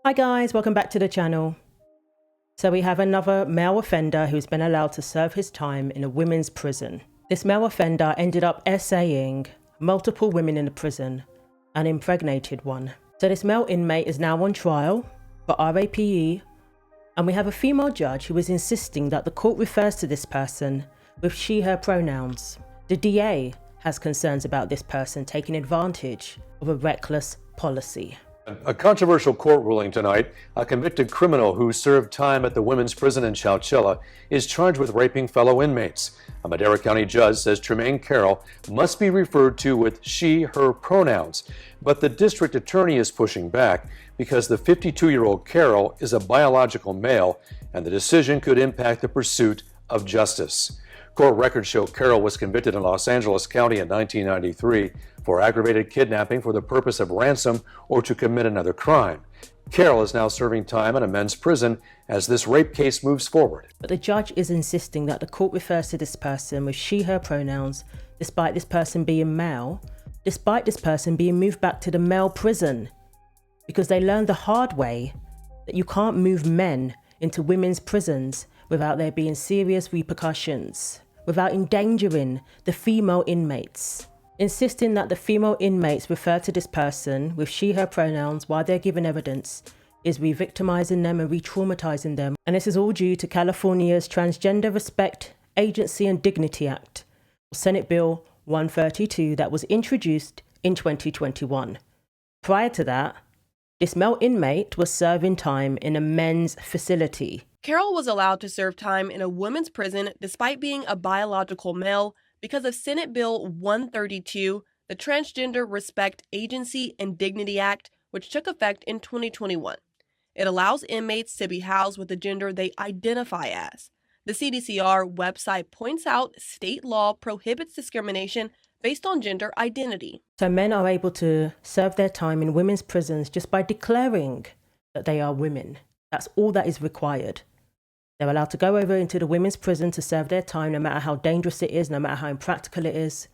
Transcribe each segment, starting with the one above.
Hi guys, welcome back to the channel. So we have another male offender who's been allowed to serve his time in a women's prison. This male offender ended up essaying multiple women in the prison and impregnated one. So this male inmate is now on trial for RAPE, and we have a female judge who is insisting that the court refers to this person with she/her pronouns. The DA has concerns about this person taking advantage of a reckless policy. A controversial court ruling tonight. A convicted criminal who served time at the women's prison in Chowchilla is charged with raping fellow inmates. A Madera County judge says Tremaine Carroll must be referred to with she/her pronouns. But the district attorney is pushing back because the 52-year-old Carrol is a biological male, and the decision could impact the pursuit of justice. Court records show Carrol was convicted in Los Angeles County in 1993 for aggravated kidnapping for the purpose of ransom or to commit another crime. Carrol is now serving time in a men's prison as this rape case moves forward. But the judge is insisting that the court refers to this person with she/her pronouns, despite this person being male, despite this person being moved back to the male prison, because they learned the hard way that you can't move men into women's prisons without there being serious repercussions, without endangering the female inmates. Insisting that the female inmates refer to this person with she/her pronouns while they're given evidence is re-victimizing them and re-traumatizing them. And this is all due to California's Transgender Respect, Agency and Dignity Act, Senate Bill 132, that was introduced in 2021. Prior to that, this male inmate was serving time in a men's facility. Carrol was allowed to serve time in a women's prison despite being a biological male because of Senate Bill 132, the Transgender Respect, Agency and Dignity Act, which took effect in 2021. It allows inmates to be housed with the gender they identify as. The CDCR website points out state law prohibits discrimination based on gender identity. So men are able to serve their time in women's prisons just by declaring that they are women. That's all that is required. They're allowed to go over into the women's prison to serve their time, no matter how dangerous it is, no matter how impractical it is,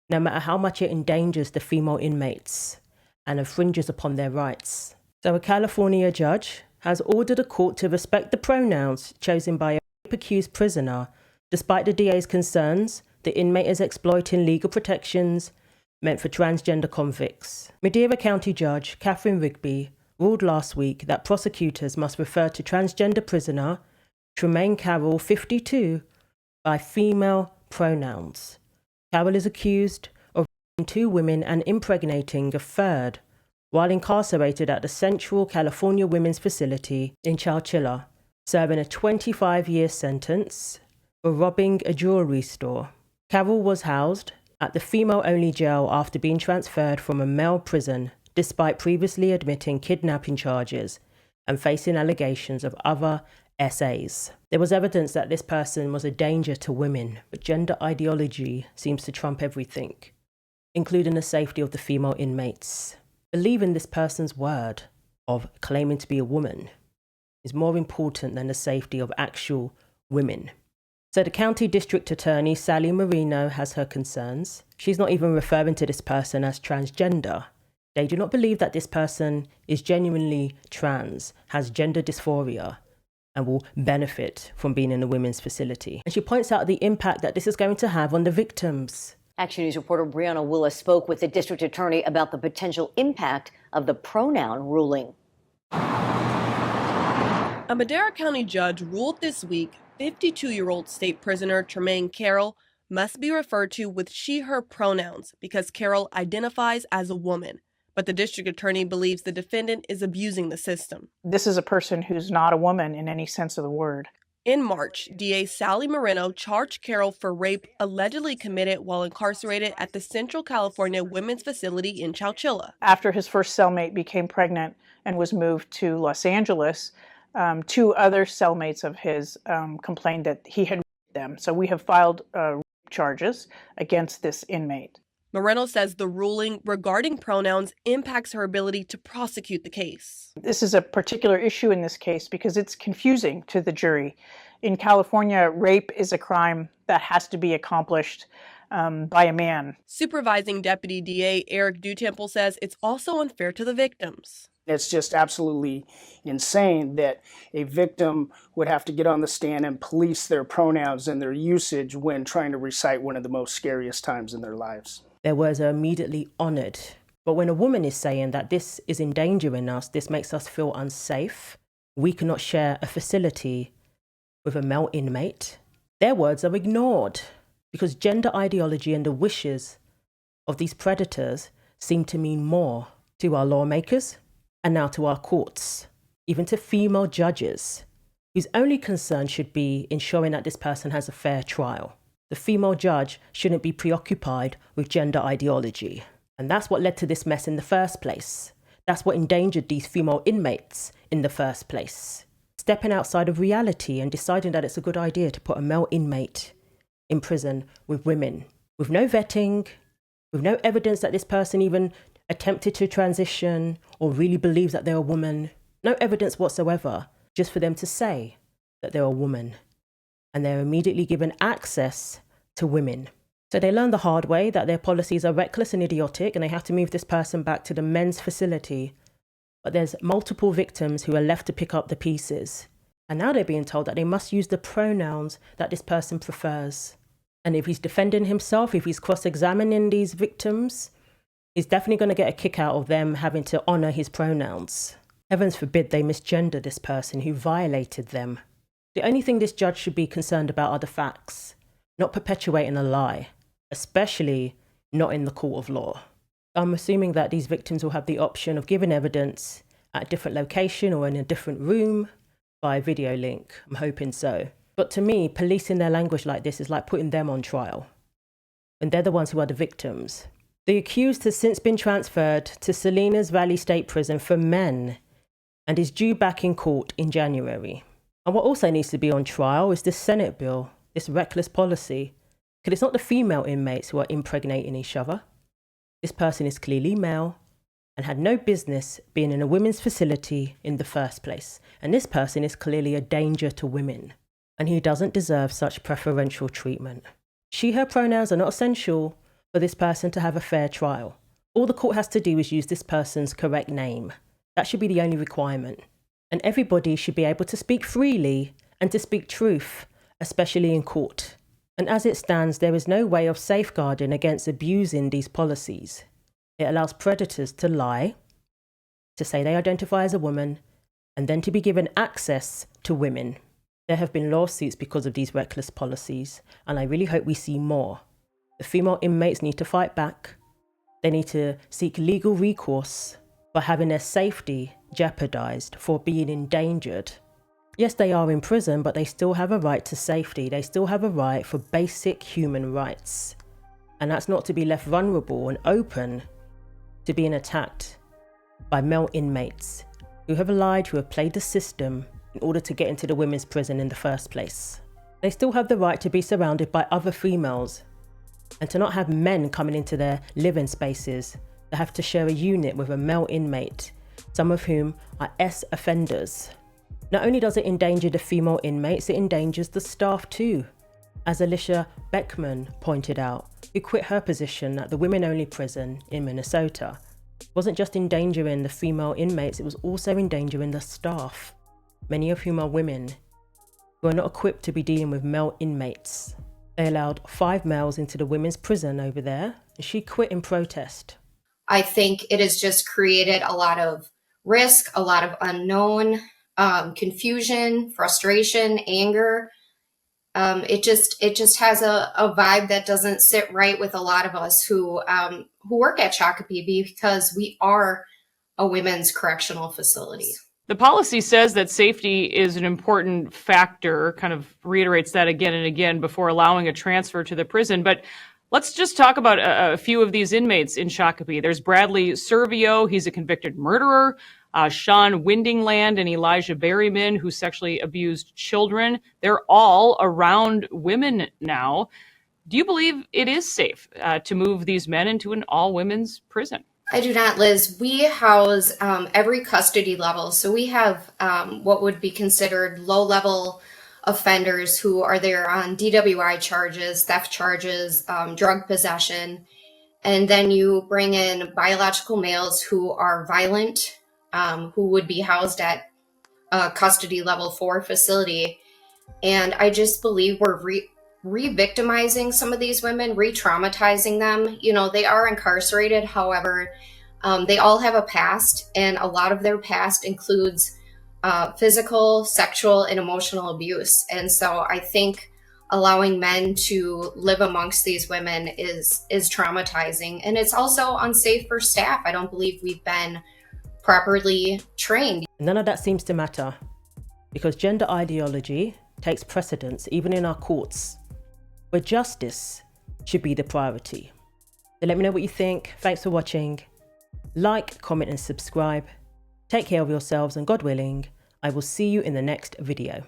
no matter how much it endangers the female inmates and infringes upon their rights. So a California judge has ordered a court to respect the pronouns chosen by a rape-accused prisoner, despite the DA's concerns the inmate is exploiting legal protections meant for transgender convicts. Madera County Judge Katherine Rigby ruled last week that prosecutors must refer to transgender prisoner Tremaine Carroll, 52, by female pronouns. Carrol is accused of raping 2 women and impregnating a third while incarcerated at the Central California Women's Facility in Chowchilla, serving a 25-year sentence for robbing a jewelry store. Carrol was housed at the female-only jail after being transferred from a male prison, despite previously admitting kidnapping charges and facing allegations of other essays. There was evidence that this person was a danger to women, but gender ideology seems to trump everything, including the safety of the female inmates. Believing this person's word of claiming to be a woman is more important than the safety of actual women. So the county district attorney, Sally Marino, has her concerns. She's not even referring to this person as transgender. They do not believe that this person is genuinely trans, has gender dysphoria, and will benefit from being in a women's facility. And she points out the impact that this is going to have on the victims. Action News reporter Brianna Willis spoke with the district attorney about the potential impact of the pronoun ruling. A Madera County judge ruled this week 52-year-old state prisoner Tremaine Carroll must be referred to with she/her pronouns because Carrol identifies as a woman. But the district attorney believes the defendant is abusing the system. This is a person who's not a woman in any sense of the word. In March, DA Sally Marino charged Carrol for rape allegedly committed while incarcerated at the Central California Women's Facility in Chowchilla. After his first cellmate became pregnant and was moved to Los Angeles, 2 other cellmates of his complained that he had raped them. So we have filed charges against this inmate. Moreno says the ruling regarding pronouns impacts her ability to prosecute the case. This is a particular issue in this case because it's confusing to the jury. In California, rape is a crime that has to be accomplished by a man. Supervising Deputy DA Eric Dutemple says it's also unfair to the victims. It's just absolutely insane that a victim would have to get on the stand and police their pronouns and their usage when trying to recite one of the most scariest times in their lives. Their words are immediately honoured. But when a woman is saying that this is endangering us, this makes us feel unsafe, we cannot share a facility with a male inmate, their words are ignored because gender ideology and the wishes of these predators seem to mean more to our lawmakers and now to our courts, even to female judges, whose only concern should be ensuring that this person has a fair trial. The female judge shouldn't be preoccupied with gender ideology. And that's what led to this mess in the first place. That's what endangered these female inmates in the first place. Stepping outside of reality and deciding that it's a good idea to put a male inmate in prison with women, with no vetting, with no evidence that this person even attempted to transition or really believes that they're a woman. No evidence whatsoever, just for them to say that they're a woman. And they're immediately given access to women. So they learn the hard way that their policies are reckless and idiotic and they have to move this person back to the men's facility. But there's multiple victims who are left to pick up the pieces. And now they're being told that they must use the pronouns that this person prefers. And if he's defending himself, if he's cross-examining these victims, he's definitely going to get a kick out of them having to honour his pronouns. Heavens forbid they misgender this person who violated them. The only thing this judge should be concerned about are the facts, not perpetuating a lie, especially not in the court of law. I'm assuming that these victims will have the option of giving evidence at a different location or in a different room by video link. I'm hoping so. But to me, policing their language like this is like putting them on trial. And they're the ones who are the victims. The accused has since been transferred to Salinas Valley State Prison for men and is due back in court in January. And what also needs to be on trial is this Senate bill, this reckless policy. Because it's not the female inmates who are impregnating each other. This person is clearly male and had no business being in a women's facility in the first place. And this person is clearly a danger to women. And he doesn't deserve such preferential treatment. She, her pronouns are not essential for this person to have a fair trial. All the court has to do is use this person's correct name. That should be the only requirement. And everybody should be able to speak freely and to speak truth, especially in court. And as it stands, there is no way of safeguarding against abusing these policies. It allows predators to lie, to say they identify as a woman, and then to be given access to women. There have been lawsuits because of these reckless policies, and I really hope we see more. The female inmates need to fight back. They need to seek legal recourse for having their safety jeopardized, for being endangered. Yes, they are in prison, but they still have a right to safety. They still have a right for basic human rights. And that's not to be left vulnerable and open to being attacked by male inmates who have lied, who have played the system in order to get into the women's prison in the first place. They still have the right to be surrounded by other females and to not have men coming into their living spaces. They have to share a unit with a male inmate, some of whom are offenders. Not only does it endanger the female inmates, it endangers the staff too. As Alicia Beckman pointed out, who quit her position at the women-only prison in Minnesota, it wasn't just endangering the female inmates, it was also endangering the staff, many of whom are women, who are not equipped to be dealing with male inmates. They allowed 5 males into the women's prison over there, and she quit in protest. I think it has just created a lot of risk, a lot of unknown, confusion, frustration, anger. It just has a vibe that doesn't sit right with a lot of us who work at Shakopee, because we are a women's correctional facility. The policy says that safety is an important factor, kind of reiterates that again and again before allowing a transfer to the prison. But let's just talk about a few of these inmates in Shakopee. There's Bradley Servio. He's a convicted murderer. Sean Windingland and Elijah Berryman, who sexually abused children. They're all around women now. Do you believe it is safe to move these men into an all-women's prison? I do not, Liz. We house every custody level. So we have what would be considered low-level offenders who are there on DWI charges, theft charges, drug possession. And then you bring in biological males who are violent who would be housed at a custody level 4 facility. And I just believe we're re-victimizing some of these women, re-traumatizing them. You know, they are incarcerated. However, they all have a past, and a lot of their past includes physical, sexual, and emotional abuse. And so I think allowing men to live amongst these women is traumatizing. And it's also unsafe for staff. I don't believe we've been properly trained. None of that seems to matter because gender ideology takes precedence even in our courts, where justice should be the priority. So let me know what you think. Thanks for watching. Like, comment and subscribe. Take care of yourselves, and God willing, I will see you in the next video.